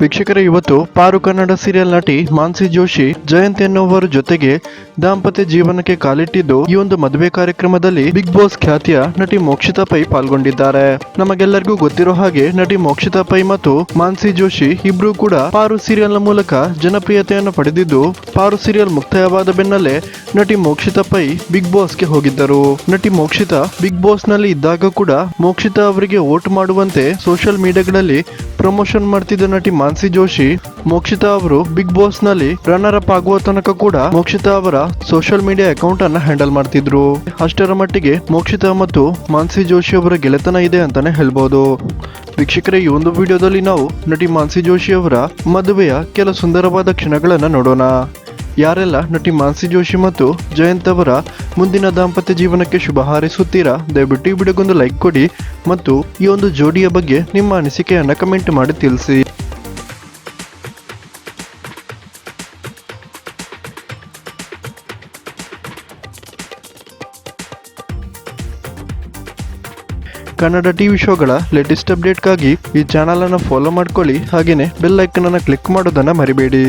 ವೀಕ್ಷಕರೇ, ಇವತ್ತು ಪಾರು ಕನ್ನಡ ಸೀರಿಯಲ್ ನಟಿ ಮಾನ್ಸಿ ಜೋಶಿ ಜಯಂತ್ ಎನ್ನುವರ ಜೊತೆಗೆ ದಾಂಪತ್ಯ ಜೀವನಕ್ಕೆ ಕಾಲಿಟ್ಟಿದ್ದು ಈ ಒಂದು ಮದುವೆ ಕಾರ್ಯಕ್ರಮದಲ್ಲಿ ಬಿಗ್ ಬಾಸ್ ಖ್ಯಾತಿಯ ನಟಿ ಮೋಕ್ಷಿತಾ ಪೈ ಪಾಲ್ಗೊಂಡಿದ್ದಾರೆ. ನಮಗೆಲ್ಲರಿಗೂ ಗೊತ್ತಿರೋ ಹಾಗೆ ನಟಿ ಮೋಕ್ಷಿತಾ ಪೈ ಮತ್ತು ಮಾನ್ಸಿ ಜೋಶಿ ಇಬ್ರು ಕೂಡ ಪಾರು ಸೀರಿಯಲ್ ನ ಮೂಲಕ ಜನಪ್ರಿಯತೆಯನ್ನು ಪಡೆದಿದ್ದು, ಪಾರು ಸೀರಿಯಲ್ ಮುಕ್ತಾಯವಾದ ಬೆನ್ನಲ್ಲೇ ನಟಿ ಮೋಕ್ಷಿತಾ ಪೈ ಬಿಗ್ ಬಾಸ್ ಗೆ ಹೋಗಿದ್ದರು. ನಟಿ ಮೋಕ್ಷಿತಾ ಬಿಗ್ ಬಾಸ್ ನಲ್ಲಿ ಇದ್ದಾಗ ಕೂಡ ಮೋಕ್ಷಿತಾ ಅವರಿಗೆ ವೋಟ್ ಮಾಡುವಂತೆ ಸೋಷಿಯಲ್ ಮೀಡಿಯಾಗಳಲ್ಲಿ ಪ್ರಮೋಷನ್ ಮಾಡ್ತಿದ್ದ ನಟಿ ಮಾನ್ಸಿ ಜೋಶಿ ಮೋಕ್ಷಿತಾ ಅವರು ಬಿಗ್ ಬಾಸ್ ನಲ್ಲಿ ರನ್ನರ್ ಅಪ್ ಆಗುವ ತನಕ ಕೂಡ ಮೋಕ್ಷಿತಾ ಅವರ ಸೋಷಿಯಲ್ ಮೀಡಿಯಾ ಅಕೌಂಟ್ ಅನ್ನ ಹ್ಯಾಂಡಲ್ ಮಾಡ್ತಿದ್ರು. ಅಷ್ಟರ ಮಟ್ಟಿಗೆ ಮೋಕ್ಷಿತಾ ಮತ್ತು ಮಾನ್ಸಿ ಜೋಶಿ ಅವರ ಗೆಳೆತನ ಇದೆ ಅಂತಾನೆ ಹೇಳ್ಬಹುದು. ವೀಕ್ಷಕರೇ, ಈ ಒಂದು ವಿಡಿಯೋದಲ್ಲಿ ನಾವು ನಟಿ ಮಾನ್ಸಿ ಜೋಶಿ ಅವರ ಮದುವೆಯ ಕೆಲ ಸುಂದರವಾದ ಕ್ಷಣಗಳನ್ನ ನೋಡೋಣ. ಯಾರೆಲ್ಲ ನಟಿ ಮಾನ್ಸಿ ಜೋಶಿ ಮತ್ತು ಜಯಂತ್ ಅವರ ಮುಂದಿನ ದಾಂಪತ್ಯ ಜೀವನಕ್ಕೆ ಶುಭ ಹಾರೈಸುತ್ತೀರಾ, ದಯವಿಟ್ಟು ಈ ವಿಡಿಯೋಗೊಂದು ಲೈಕ್ ಕೊಡಿ ಮತ್ತು ಈ ಒಂದು ಜೋಡಿಯ ಬಗ್ಗೆ ನಿಮ್ಮ ಅನಿಸಿಕೆಯನ್ನ ಕಮೆಂಟ್ ಮಾಡಿ ತಿಳಿಸಿ. ಕನ್ನಡ ಟಿವಿ ಶೋಗಳ ಲೇಟೆಸ್ಟ್ ಅಪ್ಡೇಟ್ಗಾಗಿ ಈ ಚಾನಲ್ ಅನ್ನು ಫಾಲೋ ಮಾಡ್ಕೊಳ್ಳಿ. ಹಾಗೇನೆ ಬೆಲ್ ಐಕನ್ ಅನ್ನು ಕ್ಲಿಕ್ ಮಾಡೋದನ್ನ ಮರಿಬೇಡಿ.